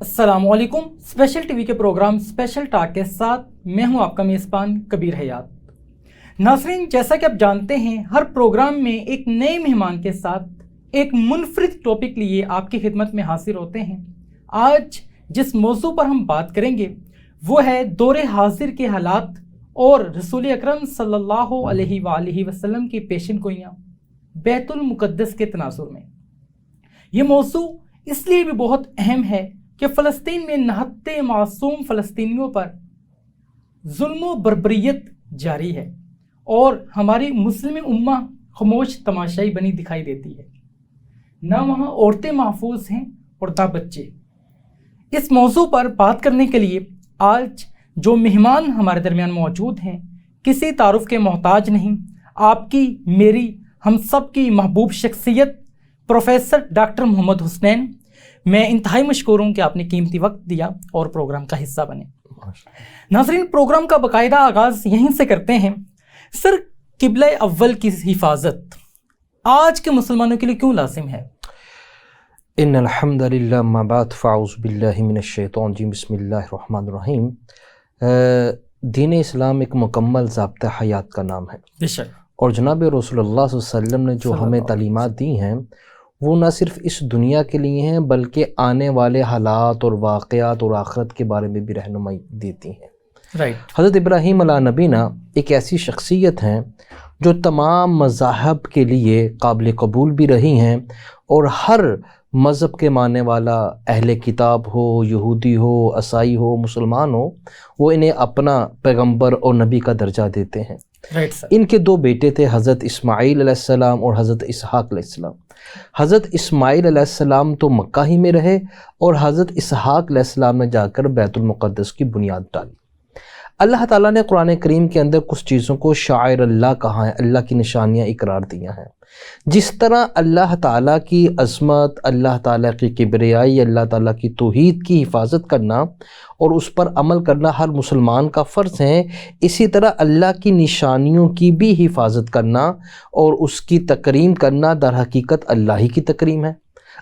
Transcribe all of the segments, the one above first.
السلام علیکم۔ Special T V کے پروگرام اسپیشل ٹاک کے ساتھ میں ہوں آپ کا میزبان کبیر حیات۔ ناظرین، جیسا کہ آپ جانتے ہیں، ہر پروگرام میں ایک نئے مہمان کے ساتھ ایک منفرد ٹاپک لیے آپ کی خدمت میں حاضر ہوتے ہیں۔ آج جس موضوع پر ہم بات کریں گے وہ ہے دور حاضر کے حالات اور رسول اکرم صلی اللہ علیہ وآلہ وسلم کی پیشن گوئیاں بیت المقدس کے تناظر میں۔ یہ موضوع اس لیے بھی بہت اہم ہے کہ فلسطین میں نہتے معصوم فلسطینیوں پر ظلم و بربریت جاری ہے اور ہماری مسلم امہ خاموش تماشائی بنی دکھائی دیتی ہے۔ نہ وہاں عورتیں محفوظ ہیں اور نہ بچے۔ اس موضوع پر بات کرنے کے لیے آج جو مہمان ہمارے درمیان موجود ہیں کسی تعارف کے محتاج نہیں، آپ کی، میری، ہم سب کی محبوب شخصیت پروفیسر ڈاکٹر محمد حسنین۔ میں انتہائی مشکور ہوں کہ آپ نے قیمتی وقت دیا اور پروگرام کا حصہ بنے۔ ناظرین، پروگرام کا باقاعدہ آغاز یہیں سے کرتے ہیں۔ سر، قبلہ اول کی حفاظت آج کے مسلمانوں کے لیے کیوں لازم ہے؟ ان الحمد للہ، ما بعد، فاعوذ باللہ من الشیطان الرجیم، بسم اللہ الرحمن الرحیم۔ دین اسلام ایک مکمل ضابطہ حیات کا نام ہے، بے شک، اور جناب رسول اللہ صلی اللہ علیہ وسلم نے جو ہمیں تعلیمات دی ہیں وہ نہ صرف اس دنیا کے لیے ہیں بلکہ آنے والے حالات اور واقعات اور آخرت کے بارے میں بھی رہنمائی دیتی ہیں۔ حضرت ابراہیم علیہ نبینا ایک ایسی شخصیت ہیں جو تمام مذاہب کے لیے قابل قبول بھی رہی ہیں، اور ہر مذہب کے ماننے والا، اہل کتاب ہو، یہودی ہو، عیسائی ہو، مسلمان ہو، وہ انہیں اپنا پیغمبر اور نبی کا درجہ دیتے ہیں۔ ان کے دو بیٹے تھے، حضرت اسماعیل علیہ السلام اور حضرت اسحاق علیہ السلام۔ حضرت اسماعیل علیہ السلام تو مکہ ہی میں رہے، اور حضرت اسحاق علیہ السلام نے جا کر بیت المقدس کی بنیاد ڈالی۔ اللہ تعالیٰ نے قرآن کریم کے اندر کچھ چیزوں کو شعائر اللہ کہا ہے، اللہ کی نشانیاں اقرار دیا ہیں۔ جس طرح اللہ تعالیٰ کی عظمت، اللہ تعالیٰ کی کبریائی، اللہ تعالیٰ کی توحید کی حفاظت کرنا اور اس پر عمل کرنا ہر مسلمان کا فرض ہے، اسی طرح اللہ کی نشانیوں کی بھی حفاظت کرنا اور اس کی تکریم کرنا در حقیقت اللہ ہی کی تکریم ہے۔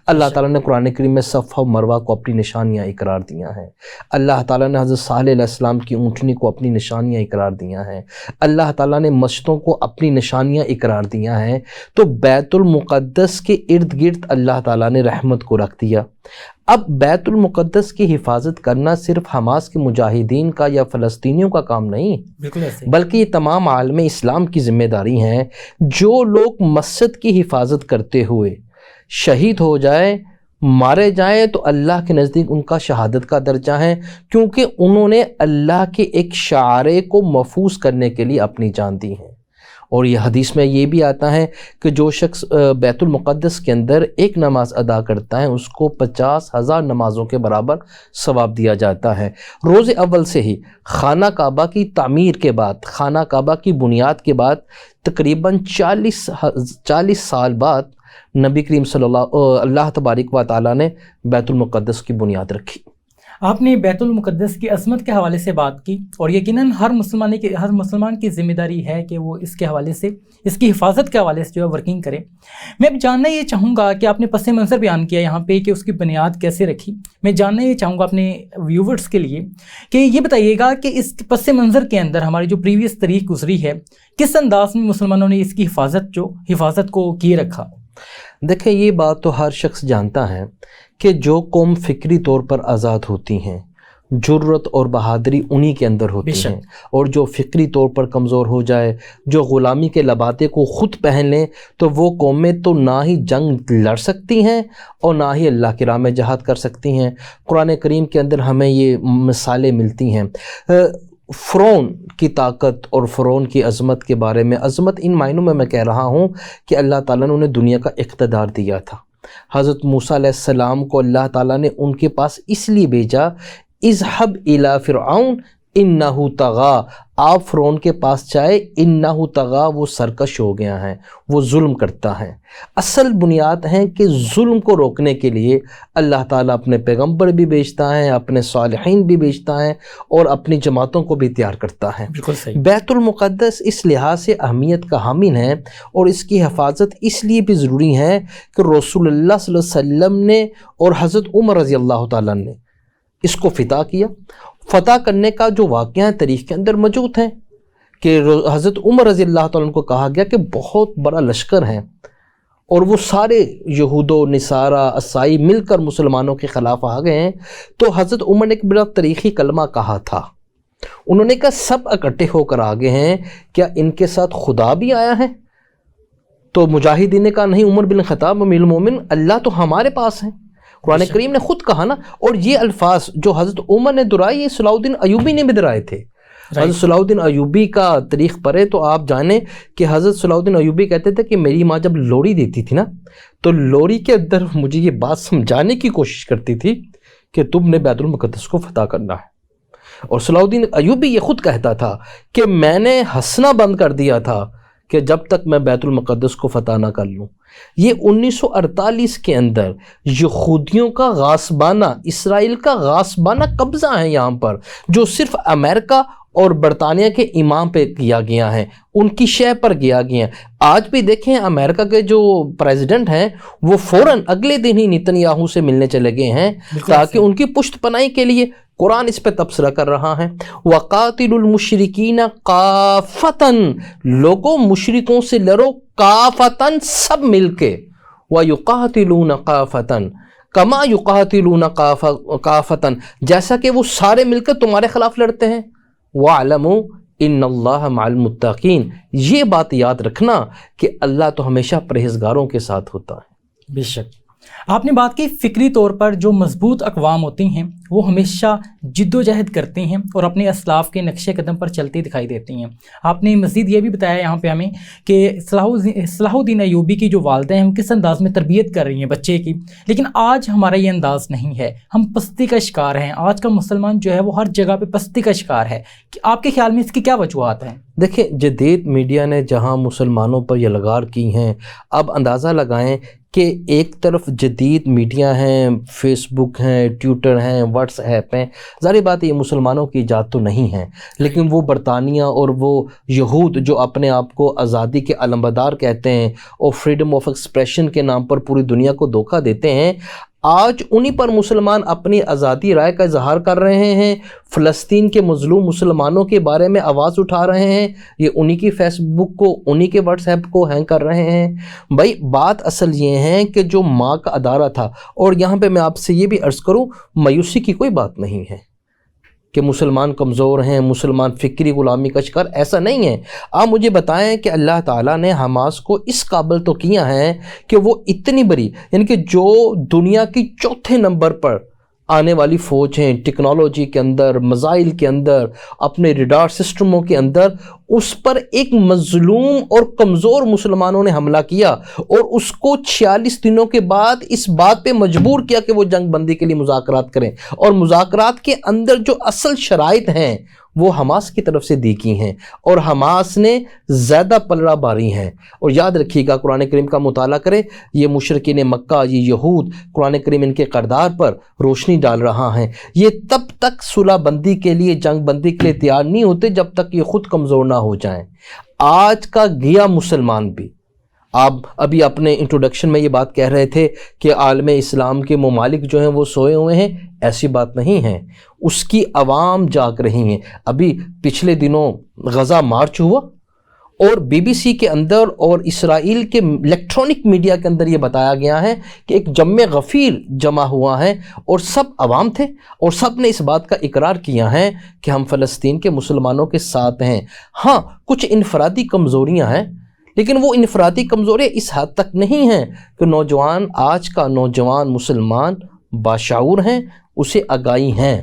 اللہ تعالیٰ نے قرآن کریم میں صفا و مروہ کو اپنی نشانیاں اقرار دیا ہیں۔ اللہ تعالیٰ نے حضرت صالح علیہ السلام کی اونٹنی کو اپنی نشانیاں اقرار دیا ہیں۔ اللہ تعالیٰ نے مسجدوں کو اپنی نشانیاں اقرار دیا ہیں۔ تو بیت المقدس کے ارد گرد اللہ تعالیٰ نے رحمت کو رکھ دیا۔ اب بیت المقدس کی حفاظت کرنا صرف حماس کے مجاہدین کا یا فلسطینیوں کا کام نہیں، بلکہ یہ تمام عالم اسلام کی ذمہ داری ہے۔ جو لوگ مسجد کی حفاظت کرتے ہوئے شہید ہو جائے، مارے جائیں، تو اللہ کے نزدیک ان کا شہادت کا درجہ ہے، کیونکہ انہوں نے اللہ کے ایک شعارے کو محفوظ کرنے کے لیے اپنی جان دی ہے۔ اور یہ حدیث میں یہ بھی آتا ہے کہ جو شخص بیت المقدس کے اندر ایک نماز ادا کرتا ہے اس کو 50,000 نمازوں کے برابر ثواب دیا جاتا ہے۔ روز اول سے ہی خانہ کعبہ کی تعمیر کے بعد، خانہ کعبہ کی بنیاد کے بعد تقریباً 40 سال بعد نبی کریم صلی اللہ تبارک و تعالیٰ نے بیت المقدس کی بنیاد رکھی۔ آپ نے بیت المقدس کی عظمت کے حوالے سے بات کی، اور یقیناً ہر مسلمان کی ذمہ داری ہے کہ وہ اس کے حوالے سے، اس کی حفاظت کے حوالے سے جو ہے ورکنگ کرے۔ میں جاننا یہ چاہوں گا کہ آپ نے پس منظر بیان کیا یہاں پہ کہ اس کی بنیاد کیسے رکھی۔ میں جاننا یہ چاہوں گا اپنے ویورز کے لیے کہ یہ بتائیے گا کہ اس پس منظر کے اندر ہماری جو پریویس تاریخ گزری ہے، کس انداز میں مسلمانوں نے اس کی حفاظت کو کیے رکھا؟ دیکھیں، یہ بات تو ہر شخص جانتا ہے کہ جو قوم فکری طور پر آزاد ہوتی ہیں، جرت اور بہادری انہی کے اندر ہوتی ہیں، اور جو فکری طور پر کمزور ہو جائے، جو غلامی کے لباتے کو خود پہن لیں، تو وہ قومیں تو نہ ہی جنگ لڑ سکتی ہیں اور نہ ہی اللہ کی راہ میں جہاد کر سکتی ہیں۔ قرآن کریم کے اندر ہمیں یہ مثالیں ملتی ہیں۔ فرعون کی طاقت اور فرعون کی عظمت کے بارے میں، عظمت ان معنوں میں کہہ رہا ہوں کہ اللہ تعالیٰ نے انہیں دنیا کا اقتدار دیا تھا۔ حضرت موسیٰ علیہ السلام کو اللہ تعالیٰ نے ان کے پاس اس لیے بھیجا، اذهب الى فرعون انہو طغا، آپ فرعون کے پاس جائے، انہو طغا، وہ سرکش ہو گیا ہے، وہ ظلم کرتا ہے۔ اصل بنیاد ہے کہ ظلم کو روکنے کے لیے اللہ تعالیٰ اپنے پیغمبر بھی بھیجتا ہے، اپنے صالحین بھی بھیجتا ہے، اور اپنی جماعتوں کو بھی تیار کرتا ہے۔ بیت المقدس اس لحاظ سے اہمیت کا حامل ہے، اور اس کی حفاظت اس لیے بھی ضروری ہے کہ رسول اللہ صلی اللہ علیہ وسلم نے اور حضرت عمر رضی اللہ تعالیٰ نے اس کو فتح کیا۔ فتح کرنے کا جو واقعہ ہے تاریخ کے اندر موجود ہیں کہ حضرت عمر رضی اللہ تعالیٰ عنہ کو کہا گیا کہ بہت بڑا لشکر ہے اور وہ سارے یہود و نصارہ عیسائی مل کر مسلمانوں کے خلاف آ گئے ہیں، تو حضرت عمر نے ایک بڑا تاریخی کلمہ کہا تھا۔ انہوں نے کہا سب اکٹھے ہو کر آگے ہیں، کیا ان کے ساتھ خدا بھی آیا ہے؟ تو مجاہدین نے کہا نہیں عمر بن خطاب امیر المومن، اللہ تو ہمارے پاس ہے۔ قرآن کریم نے خود کہا نا، اور یہ الفاظ جو حضرت عمر نے دہرائے یہ صلاح الدین ایوبی نے بھی دہرائے تھے۔ حضرت صلاح الدین ایوبی کا تاریخ پڑھے تو آپ جانیں کہ حضرت صلاح الدین ایوبی کہتے تھے کہ میری ماں جب لوری دیتی تھی نا تو لوری کے اندر مجھے یہ بات سمجھانے کی کوشش کرتی تھی کہ تم نے بیت المقدس کو فتح کرنا ہے، اور صلاح الدین ایوبی یہ خود کہتا تھا کہ میں نے ہنسنا بند کر دیا تھا کہ جب تک میں بیت المقدس کو فتح نہ کر لوں۔ یہ 1948 کے اندر یہودیوں کا غاصبانہ، اسرائیل کا غاصبانہ قبضہ ہے یہاں پر، جو صرف امریکہ اور برطانیہ کے امام پہ کیا گیا ہے، ان کی شے پر کیا گیا ہے۔ آج بھی دیکھیں امریکہ کے جو پریزیڈنٹ ہیں وہ فوراً اگلے دن ہی نیتن یاہو سے ملنے چلے گئے ہیں تاکہ ان کی پشت پناہی کے لیے قرآن اس پہ تبصرہ کر رہا ہے۔ وَقَاتِلُ الْمُشْرِكِينَ قَافَةً، لوگوں مشرکوں سے لڑو کافتاً، سب مل کے، وَيُقَاتِلُونَ قَافَةً كَمَا يُقَاتِلُونَ قَافَةً، جیسا کہ وہ سارے مل کر تمہارے خلاف لڑتے ہیں۔ وَاعْلَمُوا إِنَّ اللَّهَ مَعَ الْمُتَّقِينَ، یہ بات یاد رکھنا کہ اللہ تو ہمیشہ پرہیزگاروں کے ساتھ ہوتا ہے۔ بے شک آپ نے بات کی، فکری طور پر جو مضبوط اقوام ہوتی ہیں وہ ہمیشہ جد و جہد کرتی ہیں اور اپنے اسلاف کے نقش قدم پر چلتی دکھائی دیتی ہیں۔ آپ نے مزید یہ بھی بتایا یہاں پہ ہمیں کہ صلاح الدین ایوبی کی جو والدہ ہیں وہ کس انداز میں تربیت کر رہی ہیں بچے کی، لیکن آج ہمارا یہ انداز نہیں ہے، ہم پستی کا شکار ہیں۔ آج کا مسلمان جو ہے وہ ہر جگہ پہ پستی کا شکار ہے۔ کہ آپ کے خیال میں اس کی کیا وجوہات ہیں؟ دیکھیں جدید میڈیا نے جہاں مسلمانوں پر یہ لغار کی ہیں، اب اندازہ لگائیں کہ ایک طرف جدید میڈیا ہیں، فیس بک ہیں، ٹویٹر ہیں، واٹس ایپ ہیں، ظاہر بات ہے یہ مسلمانوں کی ایجاد تو نہیں ہے، لیکن وہ برطانیہ اور وہ یہود جو اپنے آپ کو آزادی کے علمبردار کہتے ہیں اور فریڈم آف ایکسپریشن کے نام پر پوری دنیا کو دھوکہ دیتے ہیں، آج انہی پر مسلمان اپنی آزادی رائے کا اظہار کر رہے ہیں، فلسطین کے مظلوم مسلمانوں کے بارے میں آواز اٹھا رہے ہیں، یہ انہی کی فیس بک کو، انہی کے واٹس ایپ کو ہینگ کر رہے ہیں۔ بھائی بات اصل یہ ہے کہ جو ماں کا ادارہ تھا، اور یہاں پہ میں آپ سے یہ بھی عرض کروں، مایوسی کی کوئی بات نہیں ہے کہ مسلمان کمزور ہیں، مسلمان فکری غلامی کا شکار، ایسا نہیں ہے۔ آپ مجھے بتائیں کہ اللہ تعالیٰ نے حماس کو اس قابل تو کیا ہے کہ وہ اتنی بڑی، یعنی کہ جو دنیا کی چوتھے نمبر پر آنے والی فوج ہیں ٹیکنالوجی کے اندر، میزائل کے اندر، اپنے ریڈار سسٹموں کے اندر، اس پر ایک مظلوم اور کمزور مسلمانوں نے حملہ کیا اور اس کو 46 دنوں کے بعد اس بات پہ مجبور کیا کہ وہ جنگ بندی کے لیے مذاکرات کریں، اور مذاکرات کے اندر جو اصل شرائط ہیں وہ حماس کی طرف سے دی کی ہیں، اور حماس نے زیادہ پلڑا باری ہیں۔ اور یاد رکھیے گا قرآن کریم کا مطالعہ کریں، یہ مشرکین مکہ، یہ یہود، قرآن کریم ان کے کردار پر روشنی ڈال رہا ہے۔ یہ تب تک صلح بندی کے لیے، جنگ بندی کے لیے تیار نہیں ہوتے جب تک یہ خود کمزور نہ ہو جائیں۔ آج کا گیا مسلمان بھی، آپ ابھی اپنے انٹروڈکشن میں یہ بات کہہ رہے تھے کہ عالم اسلام کے ممالک جو ہیں وہ سوئے ہوئے ہیں، ایسی بات نہیں ہے، اس کی عوام جاگ رہی ہیں۔ ابھی پچھلے دنوں غزہ مارچ ہوا، اور بی بی سی کے اندر اور اسرائیل کے الیکٹرانک میڈیا کے اندر یہ بتایا گیا ہے کہ ایک جمع غفیر جمع ہوا ہے اور سب عوام تھے، اور سب نے اس بات کا اقرار کیا ہے کہ ہم فلسطین کے مسلمانوں کے ساتھ ہیں۔ ہاں کچھ انفرادی کمزوریاں ہیں، لیکن وہ انفرادی کمزوریاں اس حد تک نہیں ہیں کہ نوجوان، آج کا نوجوان مسلمان باشعور ہیں، اسے آگاہی ہیں۔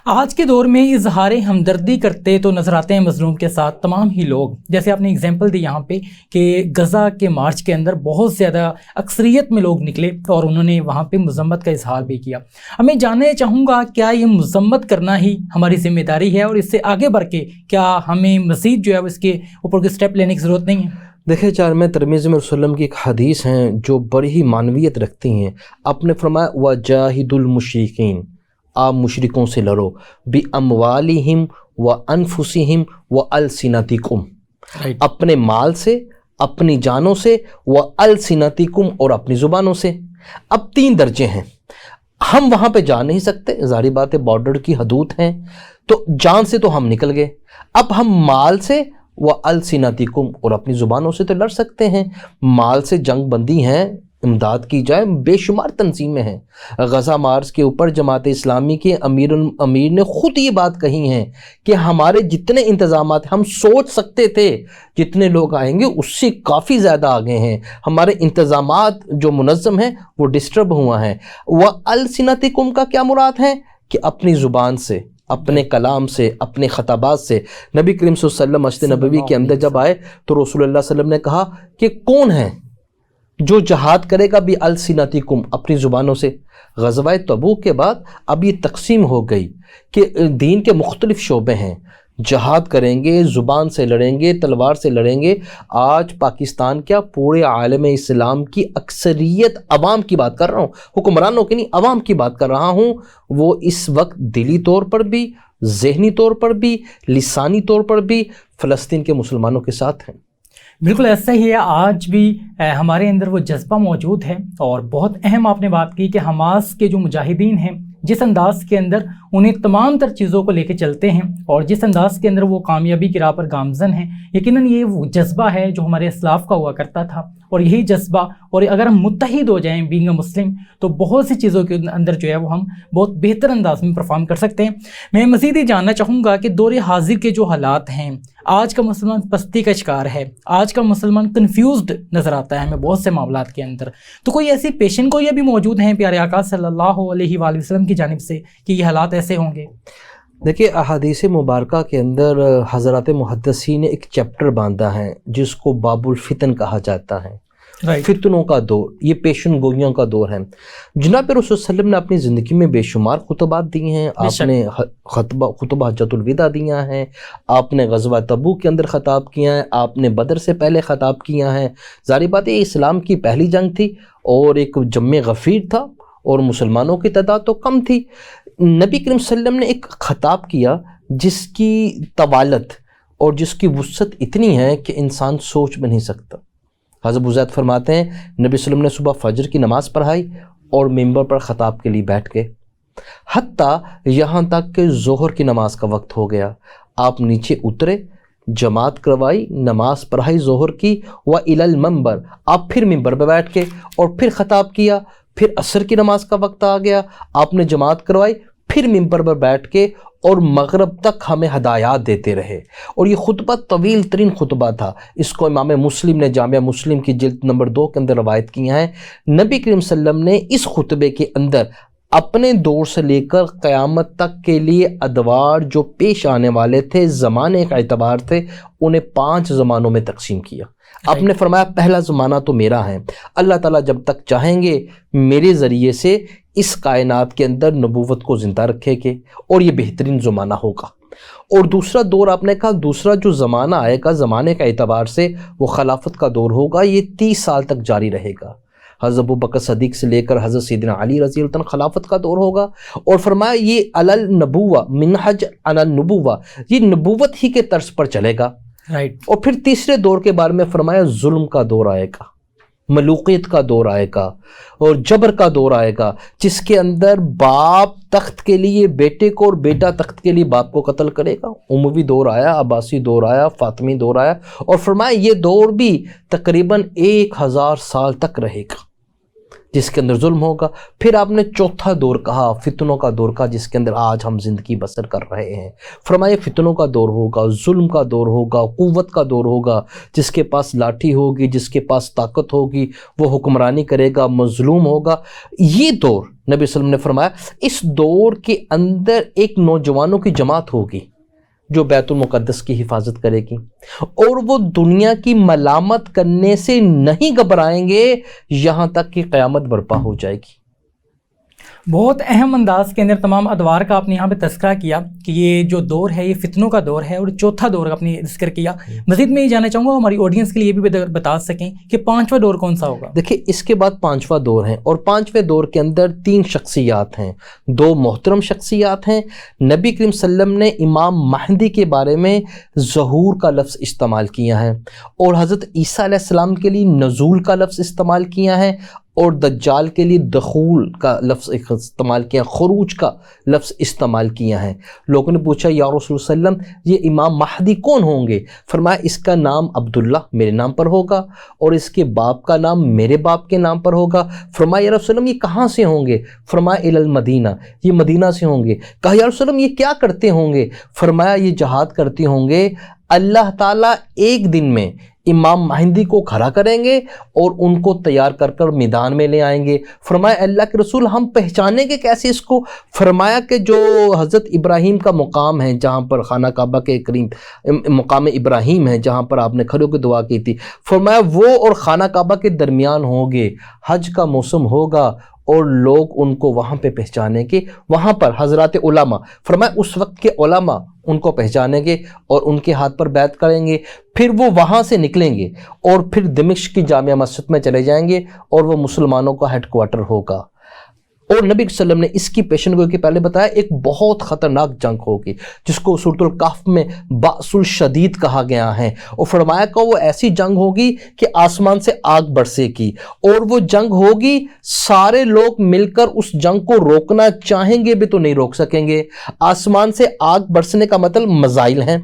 آج کے دور میں اظہار ہمدردی کرتے تو نظر آتے ہیں مظلوم کے ساتھ تمام ہی لوگ، جیسے آپ نے اگزامپل دی یہاں پہ کہ غزہ کے مارچ کے اندر بہت زیادہ اکثریت میں لوگ نکلے اور انہوں نے وہاں پہ مذمت کا اظہار بھی کیا۔ میں جاننا چاہوں گا کیا یہ مذمت کرنا ہی ہماری ذمہ داری ہے، اور اس سے آگے بڑھ کے کیا ہمیں مزید جو ہے اس کے اوپر کوئی اسٹیپ لینے کی ضرورت نہیں ہے؟ دیکھیں چار میں ترمذی میں رسول اللہ کی ایک حدیث ہیں جو بڑی ہی معنویت رکھتی ہیں۔ آپ نے فرمایا وَجَاهِدُ الْمُشْرِكِينَ، آپ مشرکوں سے لڑو، بِأَمْوَالِهِمْ وَأَنفُسِهِمْ وَأَلْسِنَتِكُمْ، اپنے مال سے، اپنی جانوں سے، وَأَلْسِنَتِكُمْ، اور اپنی زبانوں سے۔ اب 3 درجے ہیں۔ ہم وہاں پہ جا نہیں سکتے، ظاہری بات ہے بارڈر کی حدود ہیں، تو جان سے تو ہم نکل گئے، اب ہم مال سے وَأَلْسِنَتِكُمْ اور اپنی زبانوں سے تو لڑ سکتے ہیں۔ مال سے جنگ بندی ہیں، امداد کی جائے، بے شمار تنظیمیں ہیں۔ غزہ مارچ کے اوپر جماعت اسلامی کے امیر نے خود یہ بات کہی ہیں کہ ہمارے جتنے انتظامات ہم سوچ سکتے تھے جتنے لوگ آئیں گے اس سے کافی زیادہ آگے ہیں، ہمارے انتظامات جو منظم ہیں وہ ڈسٹرب ہوا ہیں۔ وَأَلْسِنَتِكُمْ کا کیا مراد ہے کہ اپنی زبان سے، اپنے کلام سے، اپنے خطابات سے۔ نبی کریم صلی اللہ علیہ وسلم مسجد نبوی کے اندر جب آئے تو رسول اللہ صلی اللہ علیہ وسلم نے کہا کہ کون ہے جو جہاد کرے گا بِأَلْسِنَتِكُمْ اپنی زبانوں سے۔ غزوہ تبوک کے بعد اب یہ تقسیم ہو گئی کہ دین کے مختلف شعبے ہیں، جہاد کریں گے، زبان سے لڑیں گے، تلوار سے لڑیں گے۔ آج پاکستان کیا پورے عالم اسلام کی اکثریت عوام کی بات کر رہا ہوں، حکمرانوں کی نہیں، عوام کی بات کر رہا ہوں، وہ اس وقت دلی طور پر بھی، ذہنی طور پر بھی، لسانی طور پر بھی فلسطین کے مسلمانوں کے ساتھ ہیں۔ بالکل ایسا ہی ہے، آج بھی ہمارے اندر وہ جذبہ موجود ہے، اور بہت اہم آپ نے بات کی کہ حماس کے جو مجاہدین ہیں جس انداز کے اندر انہیں تمام تر چیزوں کو لے کے چلتے ہیں اور جس انداز کے اندر وہ کامیابی کی راہ پر گامزن ہیں، یقیناً یہ وہ جذبہ ہے جو ہمارے اسلاف کا ہوا کرتا تھا، اور یہی جذبہ، اور اگر ہم متحد ہو جائیں بینگ اے مسلم تو بہت سی چیزوں کے اندر جو ہے وہ ہم بہت بہتر انداز میں پرفارم کر سکتے ہیں۔ میں مزید یہ جاننا چاہوں گا کہ دور حاضر کے جو حالات ہیں، آج کا مسلمان پستی کا شکار ہے، آج کا مسلمان کنفیوزڈ نظر آتا ہے ہمیں بہت سے معاملات کے اندر، تو کوئی ایسی پیشن گوئی ابھی موجود ہیں پیارے آقا صلی اللہ علیہ وآلہ وسلم کی جانب سے کہ یہ حالات ایسے ہوں گے؟ دیکھیے احادیث مبارکہ کے اندر حضرات محدثین نے ایک چیپٹر باندھا ہے جس کو باب الفتن کہا جاتا ہے، فتنوں کا دور، یہ پیشن گوئیوں کا دور ہے۔ جناب رسول صلی اللہ علیہ وسلم نے اپنی زندگی میں بے شمار خطبات دی ہیں، آپ نے خطبہ حجۃ الوداع دیا ہیں، آپ نے غزوہ تبوک کے اندر خطاب کیا ہے، آپ نے بدر سے پہلے خطاب کیا ہے۔ ظاہر بات ہے اسلام کی پہلی جنگ تھی اور ایک جم غفیر تھا اور مسلمانوں کی تعداد تو کم تھی۔ نبی کریم صلی اللہ علیہ وسلم نے ایک خطاب کیا جس کی طوالت اور جس کی وسعت اتنی ہے کہ انسان سوچ بھی نہیں سکتا۔ حضرت ابو زید فرماتے ہیں نبی صلی اللہ علیہ وسلم نے صبح فجر کی نماز پڑھائی اور ممبر پر خطاب کے لیے بیٹھ گئے، حتیٰ یہاں تک کہ ظہر کی نماز کا وقت ہو گیا، آپ نیچے اترے، جماعت کروائی، نماز پڑھائی ظہر کی، وَإِلَى الْمَنبَرِ آپ پھر ممبر پہ بیٹھ کے اور پھر خطاب کیا، پھر عصر کی نماز کا وقت آ گیا، آپ نے جماعت کروائی، پھر ممبر پر بیٹھ کے اور مغرب تک ہمیں ہدایات دیتے رہے۔ اور یہ خطبہ طویل ترین خطبہ تھا، اس کو امام مسلم نے جامعہ مسلم کی جلد نمبر 2 کے اندر روایت کیا ہے۔ نبی کریم صلی اللہ علیہ وسلم نے اس خطبے کے اندر اپنے دور سے لے کر قیامت تک کے لیے ادوار جو پیش آنے والے تھے، زمانے کا اعتبار تھے، انہیں 5 زمانوں میں تقسیم کیا۔ آپ نے فرمایا پہلا زمانہ تو میرا ہے، اللہ تعالیٰ جب تک چاہیں گے میرے ذریعے سے اس کائنات کے اندر نبوت کو زندہ رکھے گے اور یہ بہترین زمانہ ہوگا۔ اور دوسرا دور آپ نے کہا دوسرا جو زمانہ آئے گا زمانے کا اعتبار سے وہ خلافت کا دور ہوگا، یہ 30 سال تک جاری رہے گا۔ حضرت ابو بکر صدیق سے لے کر حضرت سیدنا علی رضی اللہ عنہ خلافت کا دور ہوگا، اور فرمایا یہ علی النبوہ منہج علی النبوہ، یہ نبوت ہی کے طرز پر چلے گا۔ اور پھر تیسرے دور کے بارے میں فرمایا ظلم کا دور آئے گا، ملوکیت کا دور آئے گا اور جبر کا دور آئے گا، جس کے اندر باپ تخت کے لیے بیٹے کو اور بیٹا تخت کے لیے باپ کو قتل کرے گا۔ اموی دور آیا، عباسی دور آیا، فاطمی دور آیا، اور فرمایا یہ دور بھی تقریباً 1000 سال تک رہے گا جس کے اندر ظلم ہوگا۔ پھر آپ نے چوتھا دور کہا، فتنوں کا دور کہا، جس کے اندر آج ہم زندگی بسر کر رہے ہیں۔ فرمایا فتنوں کا دور ہوگا، ظلم کا دور ہوگا، قوت کا دور ہوگا، جس کے پاس لاٹھی ہوگی، جس کے پاس طاقت ہوگی وہ حکمرانی کرے گا، مظلوم ہوگا۔ یہ دور نبی صلی اللہ علیہ وسلم نے فرمایا اس دور کے اندر ایک نوجوانوں کی جماعت ہوگی جو بیت المقدس کی حفاظت کرے گی، اور وہ دنیا کی ملامت کرنے سے نہیں گھبرائیں گے یہاں تک کہ قیامت برپا ہو جائے گی۔ بہت اہم انداز کے اندر تمام ادوار کا آپ نے یہاں پہ تذکرہ کیا کہ یہ جو دور ہے یہ فتنوں کا دور ہے، اور چوتھا دور آپ نے ذکر کیا۔ مزید میں یہ جاننا چاہوں گا ہماری آڈینس کے لیے بھی بتا سکیں کہ 5واں دور کون سا ہوگا؟ دیکھیں اس کے بعد 5واں دور ہے، اور 5ویں دور کے اندر 3 شخصیات ہیں، 2 محترم شخصیات ہیں۔ نبی کریم صلی اللہ علیہ وسلم نے امام مہدی کے بارے میں ظہور کا لفظ استعمال کیا ہے، اور حضرت عیسیٰ علیہ السلام کے لیے نزول کا لفظ استعمال کیا ہے، اور دجال کے لیے دخول کا لفظ استعمال کیا، خروج کا لفظ استعمال کیا ہے۔ لوگوں نے پوچھا یا رسول اللہ علیہ وسلم یہ امام مہدی کون ہوں گے؟ فرمایا اس کا نام عبداللہ میرے نام پر ہوگا اور اس کے باپ کا نام میرے باپ کے نام پر ہوگا۔ فرمایا یا رسول اللہ یہ کہاں سے ہوں گے؟ فرمایا الی المدینہ، یہ مدینہ سے ہوں گے۔ کہا یا رسول اللہ یہ کیا کرتے ہوں گے؟ فرمایا یہ جہاد کرتے ہوں گے۔ اللہ تعالیٰ ایک دن میں امام مہدی کو کھڑا کریں گے اور ان کو تیار کر کر میدان میں لے آئیں گے۔ فرمایا اللہ کے رسول ہم پہچانیں گے کیسے اس کو؟ فرمایا کہ جو حضرت ابراہیم کا مقام ہے، جہاں پر خانہ کعبہ کے قریب مقام ابراہیم ہے جہاں پر آپ نے کھڑے ہو کے دعا کی تھی، فرمایا وہ اور خانہ کعبہ کے درمیان ہوں گے، حج کا موسم ہوگا اور لوگ ان کو وہاں پہ پہچانیں گے۔ وہاں پر حضرات علماء، فرمایا اس وقت کے علماء ان کو پہچانیں گے اور ان کے ہاتھ پر بیعت کریں گے۔ پھر وہ وہاں سے نکلیں گے اور پھر دمشق کی جامع مسجد میں چلے جائیں گے اور وہ مسلمانوں کا ہیڈ کوارٹر ہوگا۔ اور نبی صلی اللہ علیہ وسلم نے اس کی پیشن گوئی کے پہلے بتایا ایک بہت خطرناک جنگ ہوگی جس کو سورۃ الکہف میں بأس الشدید کہا گیا ہے، اور فرمایا کہ وہ ایسی جنگ ہوگی کہ آسمان سے آگ برسے گی، اور وہ جنگ ہوگی سارے لوگ مل کر اس جنگ کو روکنا چاہیں گے بھی تو نہیں روک سکیں گے۔ آسمان سے آگ برسنے کا مطلب مزائل ہیں،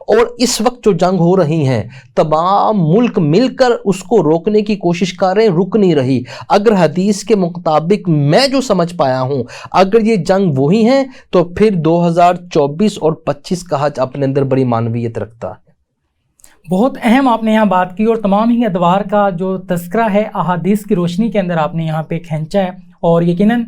اور اس وقت جو جنگ ہو رہی ہیں تمام ملک مل کر اس کو روکنے کی کوشش کر رہے ہیں، رک نہیں رہی۔ اگر حدیث کے مطابق میں جو سمجھ پایا ہوں اگر یہ جنگ وہی ہیں تو پھر 2024 اور 25 کا حج اپنے اندر بڑی معنویت رکھتا ہے۔ بہت اہم آپ نے یہاں بات کی، اور تمام ہی ادوار کا جو تذکرہ ہے احادیث کی روشنی کے اندر آپ نے یہاں پہ کھینچا ہے، اور یقیناً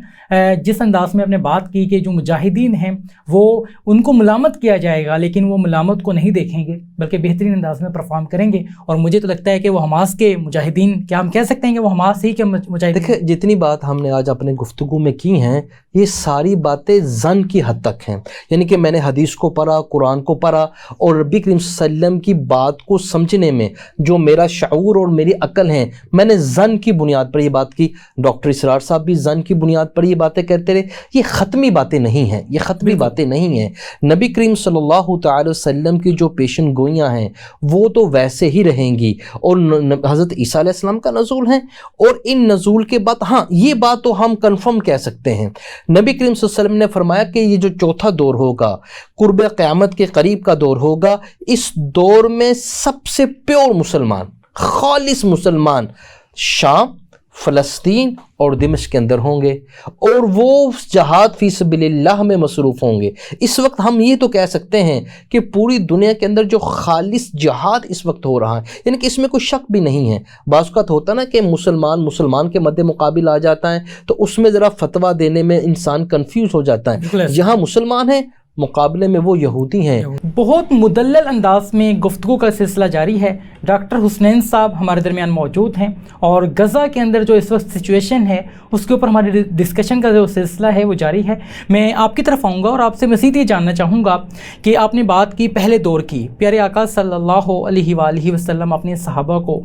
جس انداز میں آپ نے بات کی کہ جو مجاہدین ہیں وہ ان کو ملامت کیا جائے گا، لیکن وہ ملامت کو نہیں دیکھیں گے بلکہ بہترین انداز میں پرفارم کریں گے، اور مجھے تو لگتا ہے کہ وہ حماس کے مجاہدین، کیا ہم کہہ سکتے ہیں کہ وہ حماس ہی کے مجاہدین؟ دیکھیں جتنی بات ہم نے آج اپنے گفتگو میں کی ہیں یہ ساری باتیں ظن کی حد تک ہیں، یعنی کہ میں نے حدیث کو پڑھا، قرآن کو پڑھا، اور نبی کریم صلی اللہ علیہ وسلم کی بات کو سمجھنے میں جو میرا شعور اور میری عقل ہے میں نے ظن کی بنیاد پر یہ بات کی۔ ڈاکٹر اسرار صاحب بھی ظن کی بنیاد پر یہ باتیں کہتے رہے۔ یہ ختمی باتیں نہیں ہیں، یہ ختمی باتیں نہیں ہیں۔ نبی کریم صلی اللہ تعالی وسلم کی جو پیشن گوئیاں ہیں وہ تو ویسے ہی رہیں گی، اور حضرت عیسیٰ علیہ السلام کا نزول ہے، اور ان نزول کے بعد ہاں یہ بات تو ہم کنفرم کہہ سکتے ہیں، نبی کریم صلی اللہ علیہ وسلم نے فرمایا کہ یہ جو چوتھا دور ہوگا قرب قیامت کے قریب کا دور ہوگا، اس دور میں سب سے پیور مسلمان، خالص مسلمان شام، فلسطین اور دمشق کے اندر ہوں گے، اور وہ جہاد فی سبیل اللہ میں مصروف ہوں گے۔ اس وقت ہم یہ تو کہہ سکتے ہیں کہ پوری دنیا کے اندر جو خالص جہاد اس وقت ہو رہا ہے، یعنی کہ اس میں کوئی شک بھی نہیں ہے۔ بعض اوقات ہوتا نا کہ مسلمان کے مد مقابل آ جاتا ہے تو اس میں ذرا فتویٰ دینے میں انسان کنفیوز ہو جاتا ہے۔ یہاں مسلمان ہیں، مقابلے میں وہ یہودی ہیں۔ بہت مدلل انداز میں گفتگو کا سلسلہ جاری ہے۔ ڈاکٹر حسنین صاحب ہمارے درمیان موجود ہیں، اور غزہ کے اندر جو اس وقت سچویشن ہے اس کے اوپر ہماری ڈسکشن کا جو سلسلہ ہے وہ جاری ہے۔ میں آپ کی طرف آؤں گا اور آپ سے مزید یہ جاننا چاہوں گا کہ آپ نے بات کی پہلے دور کی، پیارے آقا صلی اللہ علیہ وآلہ وسلم اپنے صحابہ کو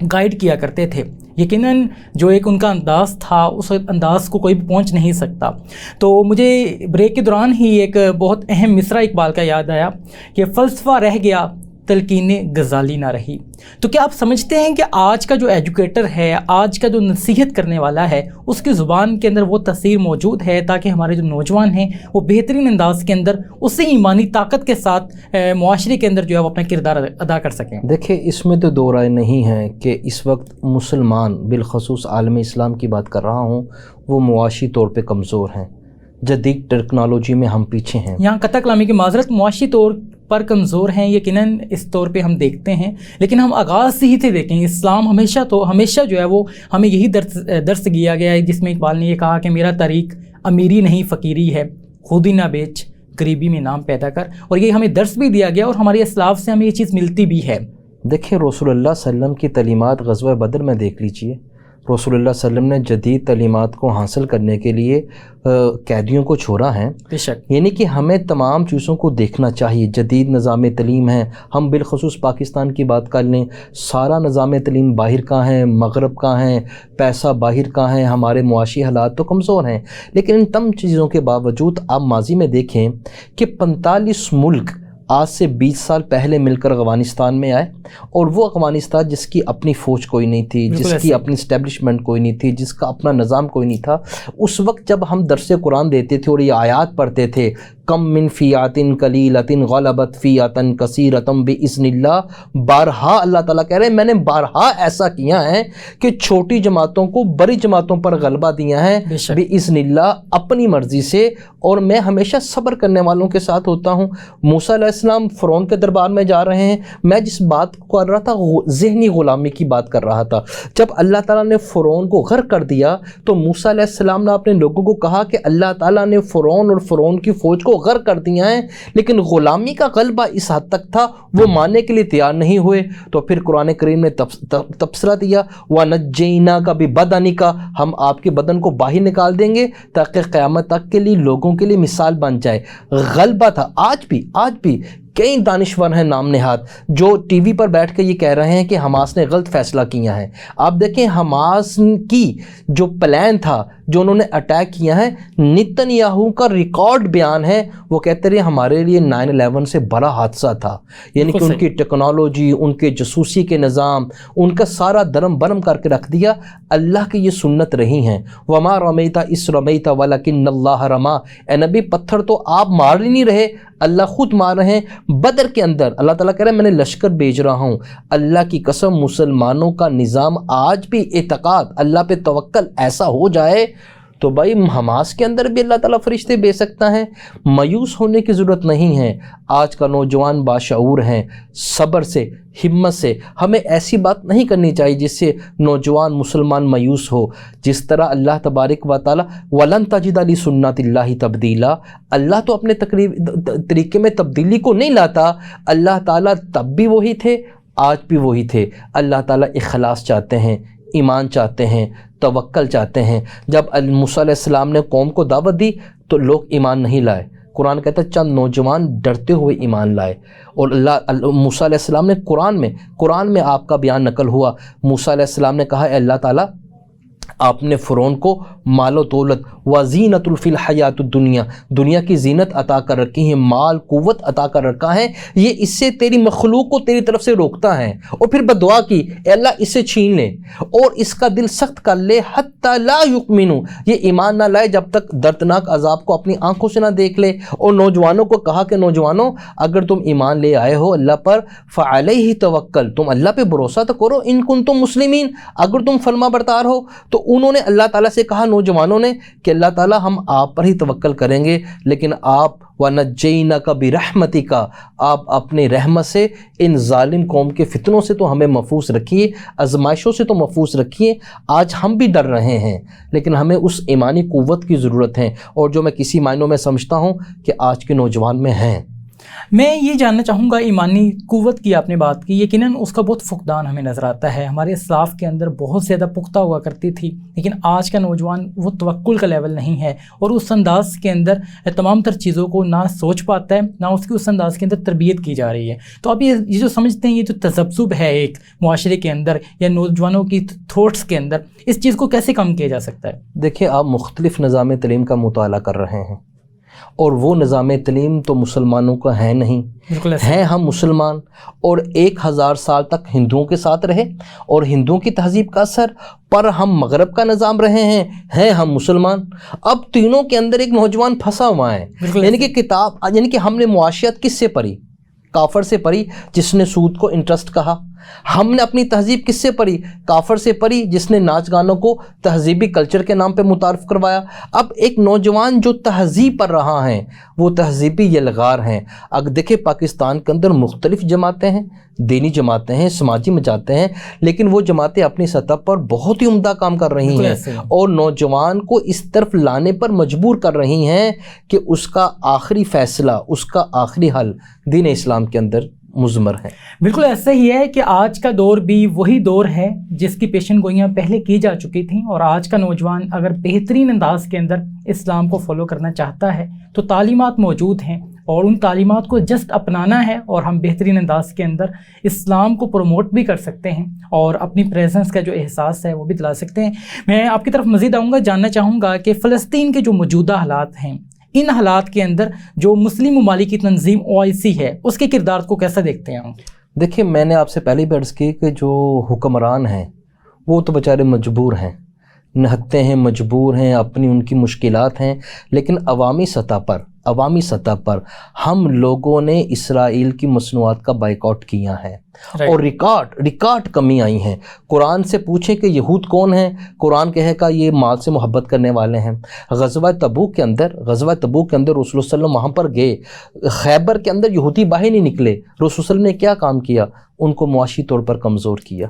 گائیڈ کیا کرتے تھے، یقیناً جو ایک ان کا انداز تھا اس انداز کو کوئی بھی پہنچ نہیں سکتا۔ تو مجھے بریک کے دوران ہی ایک بہت اہم مصرع اقبال کا یاد آیا کہ فلسفہ رہ گیا تلقین غزالی نہ رہی۔ تو کیا آپ سمجھتے ہیں کہ آج کا جو ایجوکیٹر ہے، آج کا جو نصیحت کرنے والا ہے، اس کی زبان کے اندر وہ تاثیر موجود ہے تاکہ ہمارے جو نوجوان ہیں وہ بہترین انداز کے اندر اسی ایمانی طاقت کے ساتھ معاشرے کے اندر جو ہے وہ اپنا کردار ادا کر سکیں؟ دیکھیں اس میں تو دو رائے نہیں ہے کہ اس وقت مسلمان، بالخصوص عالم اسلام کی بات کر رہا ہوں، وہ معاشی طور پہ کمزور ہیں، جدید ٹیکنالوجی میں ہم پیچھے ہیں۔ یہاں قطع کلامی کی معذرت، معاشی طور پر کمزور ہیں یقیناً اس طور پہ ہم دیکھتے ہیں، لیکن ہم آغاز سے ہی دیکھیں اسلام ہمیشہ جو ہے وہ ہمیں یہی درس دیا گیا ہے، جس میں اقبال نے یہ کہا کہ میرا طریق امیری نہیں فقیری ہے، خودی نہ بیچ غریبی میں نام پیدا کر، اور یہ ہمیں درس بھی دیا گیا اور ہمارے اسلاف سے ہمیں یہ چیز ملتی بھی ہے۔ دیکھیں رسول اللہ صلی اللہ علیہ وسلم کی تعلیمات غزوہ بدر میں دیکھ لیجئے، رسول اللہ صلی اللہ علیہ وسلم نے جدید تعلیمات کو حاصل کرنے کے لیے قیدیوں کو چھوڑا ہے۔ بے شک، یعنی کہ ہمیں تمام چیزوں کو دیکھنا چاہیے۔ جدید نظام تعلیم ہے، ہم بالخصوص پاکستان کی بات کر لیں، سارا نظام تعلیم باہر کا ہے، مغرب کا ہے، پیسہ باہر کا ہے، ہمارے معاشی حالات تو کمزور ہیں، لیکن ان تمام چیزوں کے باوجود آپ ماضی میں دیکھیں کہ 45 ملک آج سے 20 سال پہلے مل کر افغانستان میں آئے، اور وہ افغانستان جس کی اپنی فوج کوئی نہیں تھی، جس کی اپنی اسٹیبلشمنٹ کوئی نہیں تھی، جس کا اپنا نظام کوئی نہیں تھا، اس وقت جب ہم درس قرآن دیتے تھے اور یہ آیات پڑھتے تھے، کم من فیات قلیلۃ غلبت فیات کثیرۃ باذن اللہ، بارہا اللہ تعالیٰ کہہ رہے ہیں میں نے بارہا ایسا کیا ہے کہ چھوٹی جماعتوں کو بڑی جماعتوں پر غلبہ دیا ہے باذن اللہ، اپنی مرضی سے، اور میں ہمیشہ صبر کرنے والوں کے ساتھ ہوتا ہوں۔ موسیٰ علیہ السلام فرعون کے دربار میں جا رہے ہیں، میں جس بات کو کر رہا تھا ذہنی غلامی کی بات کر رہا تھا۔ جب اللہ تعالیٰ نے فرعون کو غرق کر دیا تو موسیٰ علیہ السلام نے اپنے لوگوں کو کہا کہ اللہ تعالیٰ نے فرعون اور فرعون کی فوج کو غرق کر دیا ہے، لیکن غلامی کا غلبہ اس حد تک تھا وہ ماننے کے لیے تیار نہیں ہوئے۔ تو پھر قرآن کریم نے تبصرہ دیا، وَنَجَّيْنَاكَ بِبَدَنِكَ، ہم آپ کے بدن کو باہر نکال دیں گے تاکہ قیامت تک کے لیے لوگوں کے لیے مثال بن جائے۔ غلبہ تھا۔ آج بھی کئی دانشور ہیں نام نہاد جو ٹی وی پر بیٹھ کے یہ کہہ رہے ہیں کہ حماس نے غلط فیصلہ کیا ہے۔ آپ دیکھیں حماس کی جو پلان تھا، جو انہوں نے اٹیک کیا ہے، نتن یاہو کا ریکارڈ بیان ہے، وہ کہتے رہے ہمارے لیے 9/11 سے بڑا حادثہ تھا، یعنی کہ ان کی ٹیکنالوجی، ان کے جاسوسی کے نظام، ان کا سارا درم برم کر کے رکھ دیا۔ اللہ کی یہ سنت رہی ہیں، وما رمیت اذ رمیت ولکن اللہ رما، اے نبی پتھر تو آپ مار ہی نہیں رہے، اللہ خود مار رہے ہیں۔ بدر کے اندر اللہ تعالیٰ کہہ رہے ہیں میں نے لشکر بھیج رہا ہوں۔ اللہ کی قسم مسلمانوں کا نظام آج بھی اعتقاد، اللہ پہ توکل ایسا ہو جائے تو بھائی حماس کے اندر بھی اللہ تعالیٰ فرشتے بھیج سکتا ہے۔ مایوس ہونے کی ضرورت نہیں ہے۔ آج کا نوجوان باشعور ہیں، صبر سے، ہمت سے، ہمیں ایسی بات نہیں کرنی چاہیے جس سے نوجوان مسلمان مایوس ہو۔ جس طرح اللہ تبارک و تعالیٰ وَلَن تَجِدَ لِسُنَّتِ اللَّهِ تَبْدِيلًا، اللہ تو اپنے طریقے میں تبدیلی کو نہیں لاتا۔ اللہ تعالیٰ تب بھی وہی تھے، آج بھی وہی تھے۔ اللہ تعالیٰ اخلاص چاہتے ہیں، ایمان چاہتے ہیں، توکل چاہتے ہیں۔ جب موسیٰ علیہ السلام نے قوم کو دعوت دی تو لوگ ایمان نہیں لائے۔ قرآن کہتا ہے چند نوجوان ڈرتے ہوئے ایمان لائے، اور موسیٰ علیہ السلام نے قرآن میں آپ کا بیان نقل ہوا، موسیٰ علیہ السلام نے کہا اے اللہ تعالیٰ آپ نے فرعون کو مال و دولت وزینت فی الحیات الدنیا، دنیا کی زینت عطا کر رکھی ہے، مال قوت عطا کر رکھا ہے، یہ اس سے تیری مخلوق کو تیری طرف سے روکتا ہے، اور پھر بدعا کی اے اللہ اس سے چھین لے اور اس کا دل سخت کر لے حتی لا یؤمنوا، یہ ایمان نہ لائے جب تک دردناک عذاب کو اپنی آنکھوں سے نہ دیکھ لے۔ اور نوجوانوں کو کہا کہ نوجوانوں اگر تم ایمان لے آئے ہو اللہ پر فعلیہ توکل، تم اللہ پہ بھروسہ تو کرو، ان کنتم مسلمین، اگر تم فرما بردار ہو۔ تو انہوں نے اللہ تعالیٰ سے کہا نوجوانوں نے کہ اللہ تعالیٰ ہم آپ پر ہی توکل کریں گے، لیکن آپ وَنَجَّيْنَكَ بِرَحْمَتِكَ، آپ اپنے رحمت سے ان ظالم قوم کے فتنوں سے تو ہمیں محفوظ رکھیے، آزمائشوں سے تو محفوظ رکھیے۔ آج ہم بھی ڈر رہے ہیں لیکن ہمیں اس ایمانی قوت کی ضرورت ہے، اور جو میں کسی معنوں میں سمجھتا ہوں کہ آج کے نوجوان میں ہیں۔ میں یہ جاننا چاہوں گا ایمانی قوت کی آپ نے بات کی، یقیناً اس کا بہت فقدان ہمیں نظر آتا ہے۔ ہمارے اسلاف کے اندر بہت زیادہ پختہ ہوا کرتی تھی، لیکن آج کا نوجوان وہ توکل کا لیول نہیں ہے، اور اس انداز کے اندر تمام تر چیزوں کو نہ سوچ پاتا ہے، نہ اس کی اس انداز کے اندر تربیت کی جا رہی ہے۔ تو آپ یہ جو سمجھتے ہیں یہ جو تذبذب ہے ایک معاشرے کے اندر یا نوجوانوں کی تھاٹس کے اندر، اس چیز کو کیسے کم کیا جا سکتا ہے؟ دیکھیں آپ مختلف نظام تعلیم کا مطالعہ کر رہے ہیں، اور وہ نظام تعلیم تو مسلمانوں کا ہے نہیں، ہیں ہم مسلمان، اور 1000 سال تک ہندوؤں کے ساتھ رہے اور ہندوؤں کی تہذیب کا اثر پر ہم مغرب کا نظام رہے ہیں ہم مسلمان۔ اب تینوں کے اندر ایک نوجوان پھنسا ہوا ہے، یعنی کہ کتاب، یعنی کہ ہم نے معاشیات کس سے پڑھی؟ کافر سے پڑھی جس نے سود کو انٹرسٹ کہا۔ ہم نے اپنی تہذیب کس سے پڑھی؟ کافر سے پڑھی جس نے ناچ گانوں کو تہذیبی کلچر کے نام پہ متعارف کروایا۔ اب ایک نوجوان جو تہذیب پر رہا ہے وہ تہذیبی یلغار ہیں۔ اگر دیکھیں پاکستان کے اندر مختلف جماعتیں ہیں، دینی جماعتیں ہیں، سماجی جماعتیں ہیں، لیکن وہ جماعتیں اپنی سطح پر بہت ہی عمدہ کام کر رہی ہیں اور نوجوان کو اس طرف لانے پر مجبور کر رہی ہیں کہ اس کا آخری فیصلہ، اس کا آخری حل دین اسلام کے اندر مضمر ہے۔ بالکل ایسا ہی ہے کہ آج کا دور بھی وہی دور ہے جس کی پیشن گوئیاں پہلے کی جا چکی تھیں، اور آج کا نوجوان اگر بہترین انداز کے اندر اسلام کو فالو کرنا چاہتا ہے تو تعلیمات موجود ہیں، اور ان تعلیمات کو جسٹ اپنانا ہے، اور ہم بہترین انداز کے اندر اسلام کو پروموٹ بھی کر سکتے ہیں اور اپنی پریزنس کا جو احساس ہے وہ بھی دلا سکتے ہیں۔ میں آپ کی طرف مزید آؤں گا، جاننا چاہوں گا کہ فلسطین کے جو موجودہ حالات ہیں ان حالات کے اندر جو مسلم ممالک کی تنظیم OIC ہے اس کے کردار کو کیسا دیکھتے ہیں آپ؟ دیکھیے میں نے آپ سے پہلے بھی عرض کی کہ جو حکمران ہیں وہ تو بیچارے مجبور ہیں، نہتے ہیں، مجبور ہیں، اپنی ان کی مشکلات ہیں، لیکن عوامی سطح پر ہم لوگوں نے اسرائیل کی مصنوعات کا بائیکاٹ کیا ہے اور ریکارڈ کمی آئی ہیں۔ قرآن سے پوچھیں کہ یہود کون ہیں، قرآن کہے گا یہ مال سے محبت کرنے والے ہیں۔ غزوہ تبوک کے اندر رسول اللہ صلی اللہ علیہ وسلم وہاں پر گئے، خیبر کے اندر یہودی باہر نہیں نکلے، رسول اللہ صلی اللہ علیہ وسلم نے کیا کام کیا؟ ان کو معاشی طور پر کمزور کیا۔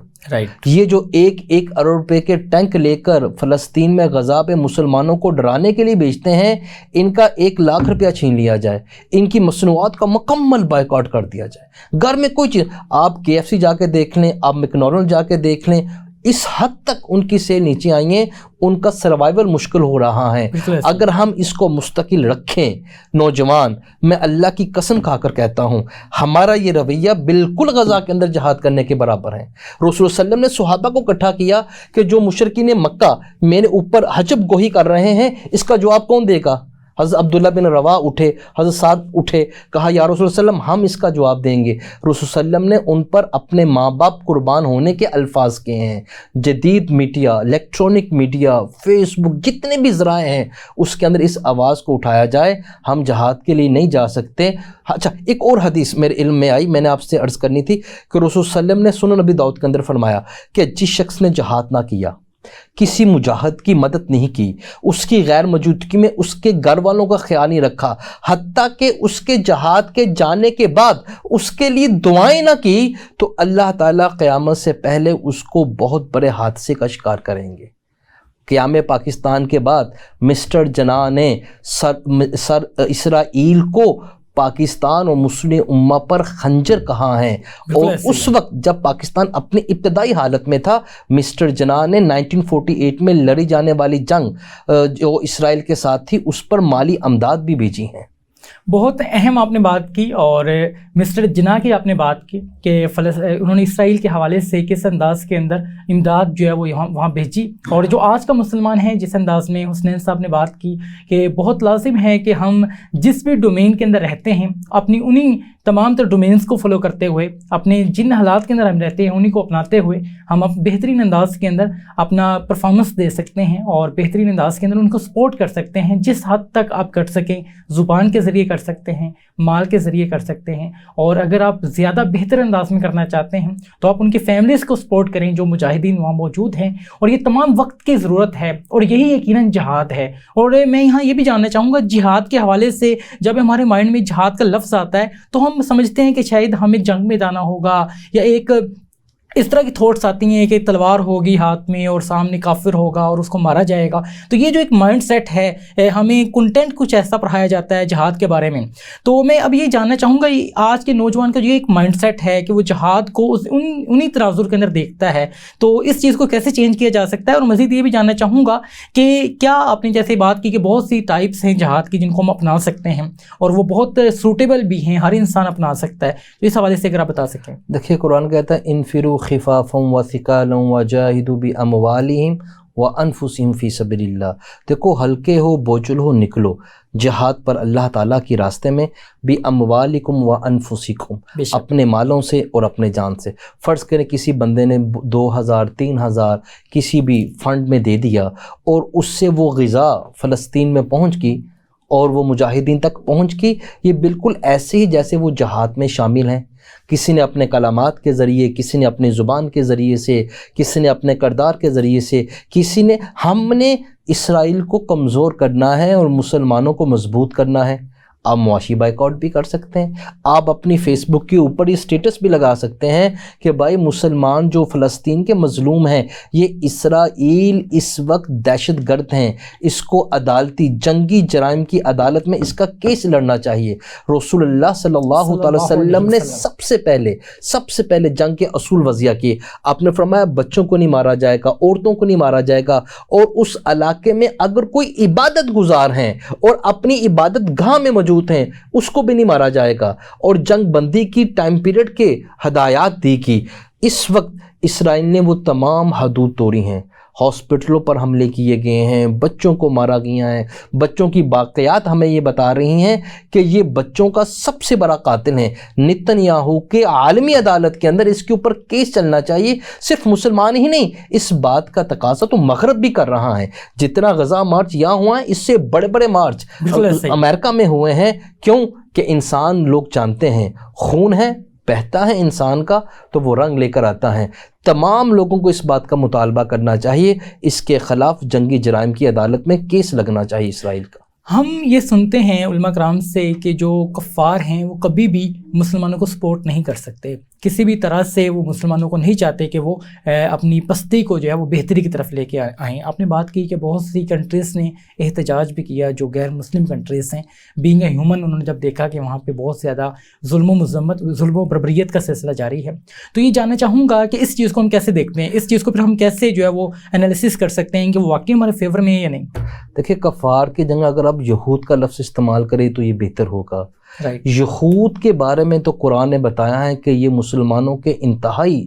یہ جو ایک ارب روپے کے ٹینک لے کر فلسطین میں غزہ پہ مسلمانوں کو ڈرانے کے لیے بیچتے ہیں، ان کا 1 لاکھ روپیہ چھین لیا جائے، ان کی مصنوعات کا مکمل بائیکاٹ کر دیا جائے۔ گھر میں کوئی چیز، آپ KFC جا کے دیکھ لیں، آپ میکڈونلڈ جا کے دیکھ لیں، اس حد تک ان کی سیل نیچے آئی ہیں، ان کا سروائیول مشکل ہو رہا ہے۔ اگر ہم اس کو مستقل رکھیں نوجوان، میں اللہ کی قسم کھا کر کہتا ہوں ہمارا یہ رویہ بالکل غزہ کے اندر جہاد کرنے کے برابر ہے۔ رسول اللہ صلی اللہ علیہ وسلم نے صحابہ کو اکٹھا کیا کہ جو مشرکین مکہ میرے اوپر حجب گوئی کر رہے ہیں، اس کا جواب کون دے گا؟ حضرت عبداللہ بن رواح اٹھے، حضرت سعد اٹھے، کہا یا رسول اللہ وسلم ہم اس کا جواب دیں گے۔ رسول اللہ وسلم نے ان پر اپنے ماں باپ قربان ہونے کے الفاظ کہے ہیں۔ جدید میڈیا، الیکٹرانک میڈیا، فیس بک، جتنے بھی ذرائع ہیں اس کے اندر اس آواز کو اٹھایا جائے، ہم جہاد کے لیے نہیں جا سکتے۔ اچھا، ایک اور حدیث میرے علم میں آئی، میں نے آپ سے عرض کرنی تھی کہ رسول اللہ وسلم نے سنن نبی داؤد کے اندر فرمایا کہ جس شخص نے جہاد نہ کیا، کسی مجاہد کی مدد نہیں کی، اس کی غیر موجودگی میں اس کے گھر والوں کا خیال نہیں رکھا، حتیٰ کہ اس کے جہاد کے جانے کے بعد اس کے لیے دعائیں نہ کی، تو اللہ تعالیٰ قیامت سے پہلے اس کو بہت بڑے حادثے کا شکار کریں گے۔ قیام پاکستان کے بعد مسٹر جناح نے سر اسرائیل کو پاکستان اور مسلم امہ پر خنجر کہا ہے، اور اس وقت جب پاکستان اپنی ابتدائی حالت میں تھا، مسٹر جناح نے 1948 میں لڑی جانے والی جنگ جو اسرائیل کے ساتھ تھی اس پر مالی امداد بھی بھیجی ہیں۔ بہت اہم آپ نے بات کی، اور مسٹر جناح کی آپ نے بات کی کہ انہوں نے اسرائیل کے حوالے سے کس انداز کے اندر امداد جو ہے وہ وہاں بھیجی، اور جو آج کا مسلمان ہے جس انداز میں حسنین صاحب نے بات کی کہ بہت لازم ہے کہ ہم جس بھی ڈومین کے اندر رہتے ہیں اپنی انہی تمام تر ڈومینز کو فالو کرتے ہوئے، اپنے جن حالات کے اندر ہم رہتے ہیں انہی کو اپناتے ہوئے ہم بہترین انداز کے اندر اپنا پرفارمنس دے سکتے ہیں، اور بہترین انداز کے اندر ان کو سپورٹ کر سکتے ہیں جس حد تک آپ کر سکیں۔ زبان کے ذریعے کر سکتے ہیں، مال کے ذریعے کر سکتے ہیں، اور اگر آپ زیادہ بہتر انداز میں کرنا چاہتے ہیں تو آپ ان کی فیملیز کو سپورٹ کریں جو مجاہدین وہاں موجود ہیں، اور یہ تمام وقت کی ضرورت ہے، اور یہی یقیناً جہاد ہے۔ اور میں یہاں یہ بھی جاننا چاہوں گا، جہاد کے حوالے سے جب ہمارے مائنڈ میں جہاد کا لفظ آتا ہے تو ہم سمجھتے ہیں کہ شاید ہمیں جنگ میں جانا ہوگا، یا ایک اس طرح کی تھاٹس آتی ہیں کہ تلوار ہوگی ہاتھ میں اور سامنے کافر ہوگا اور اس کو مارا جائے گا۔ تو یہ جو ایک مائنڈ سیٹ ہے، ہمیں کنٹینٹ کچھ ایسا پڑھایا جاتا ہے جہاد کے بارے میں۔ تو میں اب یہ جاننا چاہوں گا آج کے نوجوان کا جو ایک مائنڈ سیٹ ہے کہ وہ جہاد کو انہی تناظر کے اندر دیکھتا ہے، تو اس چیز کو کیسے چینج کیا جا سکتا ہے؟ اور مزید یہ بھی جاننا چاہوں گا کہ کیا آپ نے جیسے بات کی کہ بہت سی ٹائپس ہیں جہاد کی جن کو ہم اپنا سکتے ہیں، اور وہ بہت سوٹیبل بھی ہیں، ہر انسان اپنا سکتا ہے، تو اس حوالے سے اگر آپ بتا سکیں۔ دیکھیے قرآن کہتا ہے انفروا خفافا وثقالا وجاہدوا باموالہم وانفسہم فی سبیل اللہ۔ دیکھو ہلکے ہو، بوجھل ہو، نکلو جہاد پر اللہ تعالیٰ کی راستے میں، باموالکم وانفسکم، اپنے مالوں سے اور اپنے جان سے۔ فرض کریں کسی بندے نے 2000 3000 کسی بھی فنڈ میں دے دیا، اور اس سے وہ غذا فلسطین میں پہنچ گئی اور وہ مجاہدین تک پہنچ گئی، یہ بالکل ایسے ہی جیسے وہ جہاد میں شامل ہیں۔ کسی نے اپنے کلامات کے ذریعے، کسی نے اپنی زبان کے ذریعے سے، کسی نے اپنے کردار کے ذریعے سے، کسی نے، ہم نے اسرائیل کو کمزور کرنا ہے اور مسلمانوں کو مضبوط کرنا ہے۔ آپ معاشی بائیکاٹ بھی کر سکتے ہیں، آپ اپنی فیس بک کے اوپر یہ اسٹیٹس بھی لگا سکتے ہیں کہ بھائی مسلمان جو فلسطین کے مظلوم ہیں، یہ اسرائیل اس وقت دہشت گرد ہیں، اس کو عدالتی جنگی جرائم کی عدالت میں اس کا کیس لڑنا چاہیے۔ رسول اللہ صلی اللہ علیہ وسلم نے سب سے پہلے جنگ کے اصول وضع کیے۔ آپ نے فرمایا بچوں کو نہیں مارا جائے گا، عورتوں کو نہیں مارا جائے گا، اور اس علاقے میں اگر کوئی عبادت گزار ہیں اور اپنی عبادت گاہ میں موجود ہیں اس کو بھی نہیں مارا جائے گا، اور جنگ بندی کی ٹائم پیریڈ کے ہدایات دی کی۔ اس وقت اسرائیل نے وہ تمام حدود توڑی ہیں۔ ہاسپٹلوں پر حملے کیے گئے ہیں، بچوں کو مارا گیا ہے، بچوں کی واقعات ہمیں یہ بتا رہی ہیں کہ یہ بچوں کا سب سے بڑا قاتل ہے۔ نتن یاہو کے عالمی عدالت کے اندر اس کے اوپر کیس چلنا چاہیے۔ صرف مسلمان ہی نہیں، اس بات کا تقاضا تو مغرب بھی کر رہا ہے۔ جتنا غزہ مارچ یہاں ہوا ہے، اس سے بڑے بڑے مارچ امریکہ میں ہوئے ہیں۔ کیوں کہ انسان لوگ جانتے ہیں خون ہے، بہتا ہے انسان کا تو وہ رنگ لے کر آتا ہے۔ تمام لوگوں کو اس بات کا مطالبہ کرنا چاہیے، اس کے خلاف جنگی جرائم کی عدالت میں کیس لگنا چاہیے اسرائیل کا۔ ہم یہ سنتے ہیں علماء کرام سے کہ جو کفار ہیں وہ کبھی بھی مسلمانوں کو سپورٹ نہیں کر سکتے، کسی بھی طرح سے وہ مسلمانوں کو نہیں چاہتے کہ وہ اپنی پستی کو جو ہے وہ بہتری کی طرف لے کے آئیں۔ آپ نے بات کی کہ بہت سی کنٹریز نے احتجاج بھی کیا، جو غیر مسلم کنٹریز ہیں، بینگ اے ہیومن، انہوں نے جب دیکھا کہ وہاں پہ بہت زیادہ ظلم و مذمت، ظلم و بربریت کا سلسلہ جاری ہے، تو یہ جاننا چاہوں گا کہ اس چیز کو ہم کیسے دیکھتے ہیں، اس چیز کو پھر ہم کیسے جو ہے وہ انالیسس کر سکتے ہیں کہ وہ واقعی ہمارے فیور میں ہے یا نہیں۔ دیکھیں، کفار کی جگہ اگر آپ یہود کا لفظ استعمال کریں تو یہ بہتر ہوگا۔ یہود کے بارے میں تو قرآن نے بتایا ہے کہ یہ مسلمانوں کے انتہائی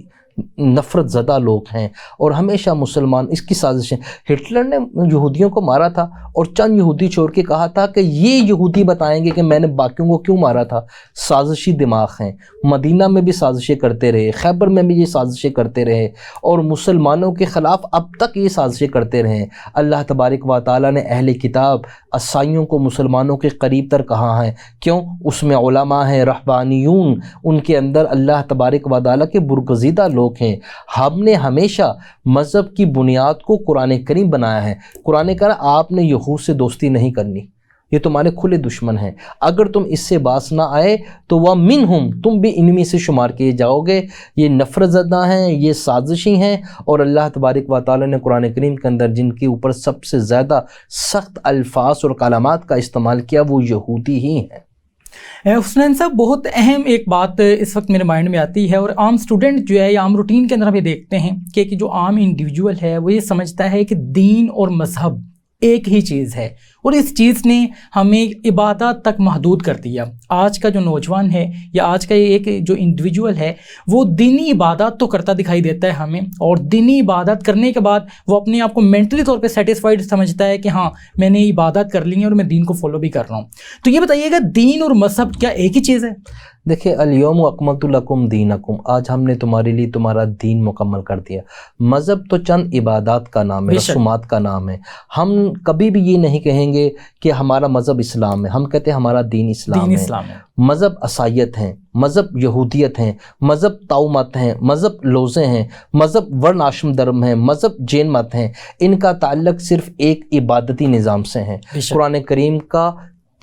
نفرت زدہ لوگ ہیں، اور ہمیشہ مسلمان اس کی سازشیں۔ ہٹلر نے یہودیوں کو مارا تھا اور چند یہودی چھوڑ کے کہا تھا کہ یہ یہودی بتائیں گے کہ میں نے باقیوں کو کیوں مارا تھا۔ سازشی دماغ ہیں، مدینہ میں بھی سازشیں کرتے رہے، خیبر میں بھی یہ سازشیں کرتے رہے، اور مسلمانوں کے خلاف اب تک یہ سازشیں کرتے رہے۔ اللہ تبارک و تعالیٰ نے اہل کتاب عیسائیوں کو مسلمانوں کے قریب تر کہا ہے۔ کیوں؟ اس میں علماء ہیں، رہبانیون، ان کے اندر اللہ تبارک و تعالیٰ کے برگزیدہ لوگ ہیں۔ ہم نے ہمیشہ مذہب کی بنیاد کو قرآن کریم بنایا ہے۔ قرآن کہا آپ نے یہود سے دوستی نہیں کرنی، یہ تمہارے کھلے دشمن ہیں، اگر تم اس سے باز نہ آئے تو وَمِنْهُمْ، تم بھی ان میں سے شمار کیے جاؤ گے۔ یہ نفرت زدہ ہیں، یہ سازشی ہیں، اور اللہ تبارک و تعالیٰ نے قرآن کریم کے اندر جن کے اوپر سب سے زیادہ سخت الفاظ اور کلمات کا استعمال کیا وہ یہودی ہی ہیں۔ حسنین صاحب، بہت اہم ایک بات اس وقت میرے مائنڈ میں آتی ہے، اور عام اسٹوڈنٹ جو ہے یا عام روٹین کے اندر ہم یہ دیکھتے ہیں کہ جو عام انڈیویجول ہے وہ یہ سمجھتا ہے کہ دین اور مذہب ایک ہی چیز ہے، اور اس چیز نے ہمیں عبادات تک محدود کر دیا۔ آج کا جو نوجوان ہے یا آج کا ایک جو انڈیویجول ہے وہ دینی عبادات تو کرتا دکھائی دیتا ہے ہمیں، اور دینی عبادت کرنے کے بعد وہ اپنے آپ کو مینٹلی طور پہ سیٹسفائیڈ سمجھتا ہے کہ ہاں میں نے عبادت کر لی ہے اور میں دین کو فالو بھی کر رہا ہوں۔ تو یہ بتائیے گا دین اور مذہب کیا ایک ہی چیز ہے؟ دیکھیں، الیوم اکملت لکم دینکم، آج ہم نے تمہارے لیے تمہارا دین مکمل کر دیا۔ مذہب تو چند عبادات کا نام ہے، رسومات کا نام ہے۔ ہم کبھی بھی یہ نہیں کہیں گے کہ ہمارا مذہب اسلام ہے، ہم کہتے ہیں ہمارا دین اسلام ہے۔ مذہب عیسائیت ہیں، مذہب یہودیت ہیں، مذہب تاؤ مت ہیں، مذہب لوزے ہیں، مذہب ورن آشرم دھرم ہیں، مذہب جین مت ہیں۔ ان کا تعلق صرف ایک عبادتی نظام سے ہے۔ قرآن کریم کا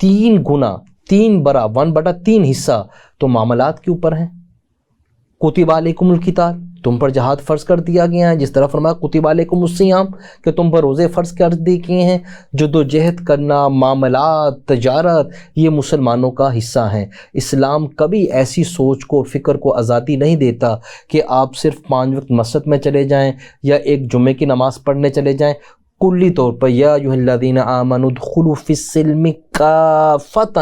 3 گنا 1/3 حصہ تو معاملات کے اوپر ہیں۔ کتب علیکم القتال، تم پر جہاد فرض کر دیا گیا ہے، جس طرح فرمایا کتب علیکم الصیام کہ تم پر روزے فرض کر دی گئے ہیں۔ جدوجہد کرنا، معاملات، تجارت، یہ مسلمانوں کا حصہ ہیں۔ اسلام کبھی ایسی سوچ کو فکر کو آزادی نہیں دیتا کہ آپ صرف 5 وقت مسجد میں چلے جائیں یا ایک جمعے کی نماز پڑھنے چلے جائیں۔ کلی طور پر یا ایھا الذین آمنوا ادخلوا فی السلم کافۃ،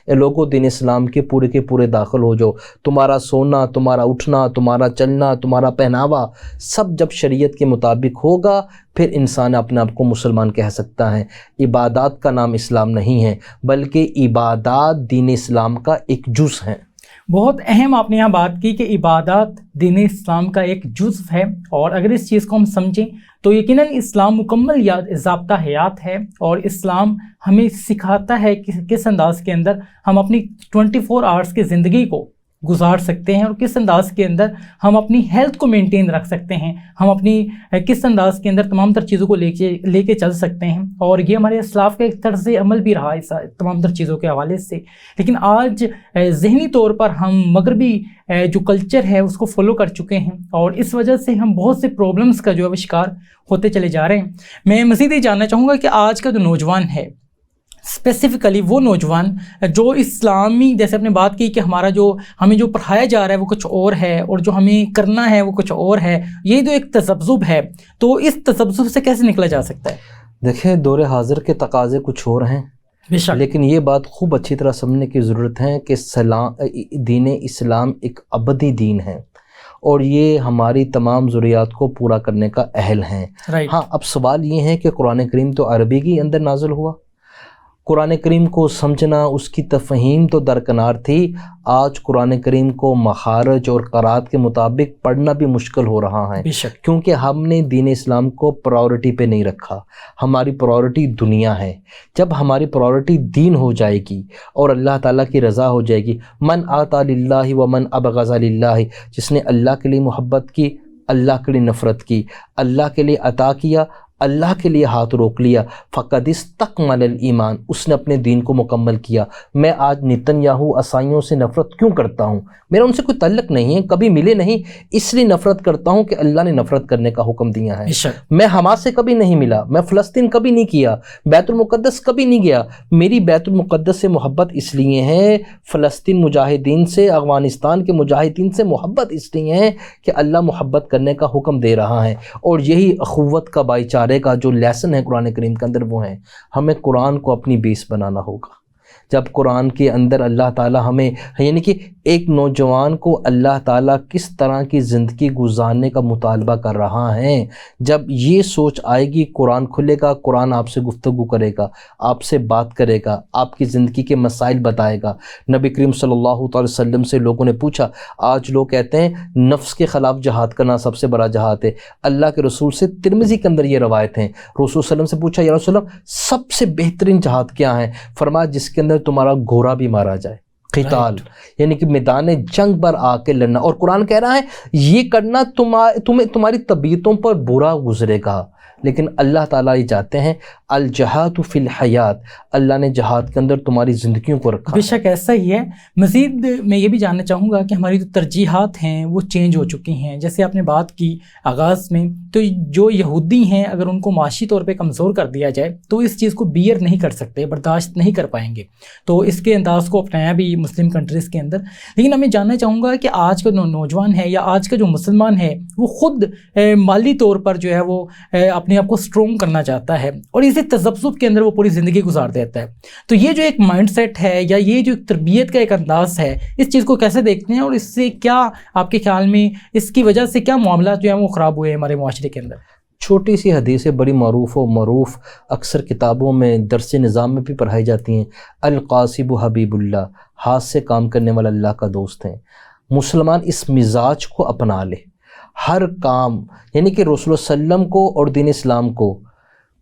اے لوگوں دین اسلام کے پورے داخل ہو جاؤ۔ تمہارا سونا، تمہارا اٹھنا، تمہارا چلنا، تمہارا پہناوا سب جب شریعت کے مطابق ہوگا پھر انسان اپنے آپ کو مسلمان کہہ سکتا ہے۔ عبادات کا نام اسلام نہیں ہے، بلکہ عبادات دین اسلام کا ایک جز ہے۔ بہت اہم آپ نے یہاں بات کی کہ عبادات دین اسلام کا ایک جزو ہے، اور اگر اس چیز کو ہم سمجھیں تو یقیناً اسلام مکمل ضابطہ حیات ہے، اور اسلام ہمیں سکھاتا ہے کہ کس انداز کے اندر ہم اپنی 24 آورس کی زندگی کو گزار سکتے ہیں، اور کس انداز کے اندر ہم اپنی ہیلتھ کو مینٹین رکھ سکتے ہیں، ہم اپنی کس انداز کے اندر تمام تر چیزوں کو لے کے چل سکتے ہیں۔ اور یہ ہمارے اسلاف کا ایک طرز عمل بھی رہا اس تمام تر چیزوں کے حوالے سے۔ لیکن آج ذہنی طور پر ہم مغربی جو کلچر ہے اس کو فالو کر چکے ہیں، اور اس وجہ سے ہم بہت سے پرابلمس کا جو ہے وہ شکار ہوتے چلے جا رہے ہیں۔ میں مزید یہ جاننا چاہوں گا کہ آج کا جو نوجوان ہے، اسپیسیفکلی وہ نوجوان جو اسلامی، جیسے آپ نے بات کی کہ ہمیں جو پڑھایا جا رہا ہے وہ کچھ اور ہے، اور جو ہمیں کرنا ہے وہ کچھ اور ہے، یہ جو ایک تذبذب ہے، تو اس تذبذب سے کیسے نکلا جا سکتا ہے؟ دیکھیں، دور حاضر کے تقاضے کچھ اور ہیں، لیکن یہ بات خوب اچھی طرح سمجھنے کی ضرورت ہے کہ دین اسلام ایک ابدی دین ہے، اور یہ ہماری تمام ضروریات کو پورا کرنے کا اہل ہیں۔ ہاں، اب سوال یہ ہے کہ قرآن کریم تو عربی کے اندر نازل ہوا، قرآن کریم کو سمجھنا، اس کی تفہیم تو درکنار تھی، آج قرآن کریم کو مخارج اور قرات کے مطابق پڑھنا بھی مشکل ہو رہا ہے، کیونکہ ہم نے دین اسلام کو پرائورٹی پہ نہیں رکھا، ہماری پرائورٹی دنیا ہے۔ جب ہماری پرائورٹی دین ہو جائے گی اور اللہ تعالیٰ کی رضا ہو جائے گی، من آتا للہ ومن ابغض للہ، جس نے اللہ کے لیے محبت کی، اللہ کے لیے نفرت کی، اللہ کے لیے عطا کیا، اللہ کے لیے ہاتھ روک لیا، فقد استکمل الایمان، اس نے اپنے دین کو مکمل کیا۔ میں آج نتن یاہو عیسائیوں سے نفرت کیوں کرتا ہوں؟ میرا ان سے کوئی تعلق نہیں ہے، کبھی ملے نہیں، اس لیے نفرت کرتا ہوں کہ اللہ نے نفرت کرنے کا حکم دیا ہے۔ میں حماس سے کبھی نہیں ملا، میں فلسطین کبھی نہیں کیا، بیت المقدس کبھی نہیں گیا۔ میری بیت المقدس سے محبت اس لیے ہے، فلسطین مجاہدین سے، افغانستان کے مجاہدین سے محبت اس لیے ہے کہ اللہ محبت کرنے کا حکم دے رہا ہے، اور یہی اخوت کا بھائی چارے کا جو لیسن ہے قرآن کریم کے اندر وہ ہے، ہمیں قرآن کو اپنی بیس بنانا ہوگا۔ جب قرآن کے اندر اللہ تعالیٰ ہمیں، یعنی کہ ایک نوجوان کو اللہ تعالیٰ کس طرح کی زندگی گزارنے کا مطالبہ کر رہا ہے، جب یہ سوچ آئے گی، قرآن کھلے گا، قرآن آپ سے گفتگو کرے گا، آپ سے بات کرے گا، آپ کی زندگی کے مسائل بتائے گا۔ نبی کریم صلی اللہ علیہ وسلم سے لوگوں نے پوچھا، آج لوگ کہتے ہیں نفس کے خلاف جہاد کرنا سب سے بڑا جہاد ہے، اللہ کے رسول سے ترمذی کے اندر یہ روایت ہیں، رسول صلی اللہ علیہ وسلم سے پوچھا، یا رسول اللہ سب سے بہترین جہاد کیا ہے؟ فرمایا جس کے اندر تمہارا گھوڑا بھی مارا جائے، قتال، یعنی کہ میدان جنگ پر آ کے لڑنا۔ اور قرآن کہہ رہا ہے یہ کرنا تمہاری طبیعتوں پر برا گزرے گا، لیکن اللہ تعالیٰ یہ چاہتے ہیں الجہاد فی الحیات، اللہ نے جہاد کے اندر تمہاری زندگیوں کو رکھا۔ بے شک ایسا ہی ہے۔ مزید میں یہ بھی جاننا چاہوں گا کہ ہماری جو ترجیحات ہیں وہ چینج ہو چکی ہیں، جیسے آپ نے بات کی آغاز میں، تو جو یہودی ہیں اگر ان کو معاشی طور پہ کمزور کر دیا جائے تو اس چیز کو بیئر نہیں کر سکتے، برداشت نہیں کر پائیں گے، تو اس کے انداز کو اپنایا بھی مسلم کنٹریز کے اندر۔ لیکن میں جاننا چاہوں گا کہ آج کا نوجوان ہے یا آج کا جو مسلمان ہے وہ خود مالی طور پر جو ہے وہ اپنے آپ کو اسٹرونگ کرنا چاہتا ہے اور اسی تذبذب کے اندر وہ پوری زندگی گزار دیتا ہے، تو یہ جو ایک مائنڈ سیٹ ہے یا یہ جو تربیت کا ایک انداز ہے، اس چیز کو کیسے دیکھتے ہیں اور اس سے کیا آپ کے خیال میں اس کی وجہ سے کیا معاملات جو ہیں وہ خراب ہوئے ہیں ہمارے معاشرے کے اندر؟ چھوٹی سی حدیث ہے، بڑی معروف اکثر کتابوں میں درس نظام میں بھی پڑھائی جاتی ہیں، القاسب حبیب اللہ، ہاتھ سے کام کرنے والا اللہ کا دوست ہے۔ مسلمان اس مزاج کو اپنا لے، ہر کام، یعنی کہ رسول اللہ علیہ وسلم کو اور دین اسلام کو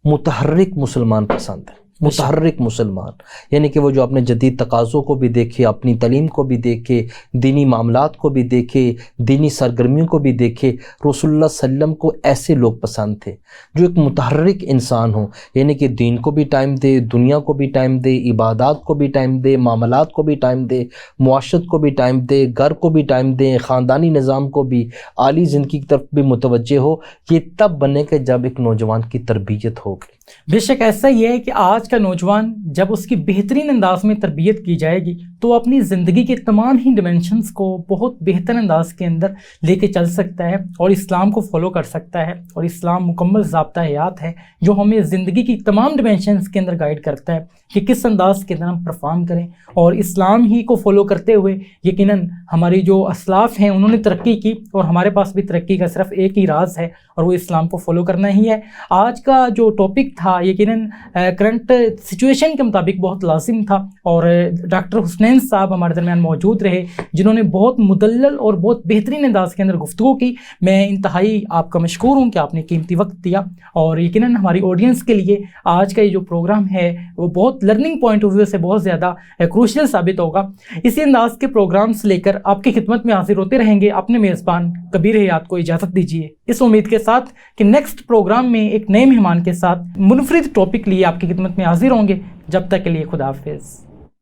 متحرک مسلمان پسند ہے، متحرک مسلمان، یعنی کہ وہ جو اپنے جدید تقاضوں کو بھی دیکھے، اپنی تعلیم کو بھی دیکھے، دینی معاملات کو بھی دیکھے، دینی سرگرمیوں کو بھی دیکھے۔ رسول اللہ صلی اللہ علیہ وسلم کو ایسے لوگ پسند تھے جو ایک متحرک انسان ہوں، یعنی کہ دین کو بھی ٹائم دے، دنیا کو بھی ٹائم دے، عبادات کو بھی ٹائم دے، معاملات کو بھی ٹائم دے، معاشرت کو بھی ٹائم دے، گھر کو بھی ٹائم دے، خاندانی نظام کو بھی، عالی زندگی کی طرف بھی متوجہ ہو۔ یہ تب بنے کہ جب ایک نوجوان کی تربیت ہوگی۔ بے شک ایسا ہی ہے کہ آج کا نوجوان جب اس کی بہترین انداز میں تربیت کی جائے گی تو اپنی زندگی کے تمام ہی ڈیمنشنز کو بہت بہتر انداز کے اندر لے کے چل سکتا ہے اور اسلام کو فالو کر سکتا ہے، اور اسلام مکمل ضابطہ حیات ہے جو ہمیں زندگی کی تمام ڈیمنشنز کے اندر گائیڈ کرتا ہے کہ کس انداز کے اندر ہم پرفارم کریں، اور اسلام ہی کو فالو کرتے ہوئے یقیناً ہماری جو اسلاف ہیں انہوں نے ترقی کی، اور ہمارے پاس بھی ترقی کا صرف ایک ہی راز ہے اور وہ اسلام کو فالو کرنا ہی ہے۔ آج کا جو ٹاپک تھا یقیناً کرنٹ سچویشن کے مطابق بہت لازم تھا، اور ڈاکٹر حسنین صاحب ہمارے درمیان موجود رہے جنہوں نے بہت مدلل اور بہت بہترین انداز کے اندر گفتگو کی۔ میں انتہائی آپ کا مشکور ہوں کہ آپ نے قیمتی وقت دیا، اور یقیناً ہماری آڈینس کے لیے آج کا یہ جو پروگرام ہے وہ بہت لرننگ پوائنٹ آف ویو سے بہت زیادہ کروشل ثابت ہوگا۔ اسی انداز کے پروگرامز لے کر آپ کی خدمت میں حاضر ہوتے رہیں گے۔ اپنے میزبان کبیر حیات کو اجازت دیجیے اس امید کے ساتھ کہ نیکسٹ پروگرام میں ایک نئے مہمان کے ساتھ منفرد ٹاپک لیے آپ کی خدمت میں حاضر ہوں گے۔ جب تک کے لیے خدا حافظ۔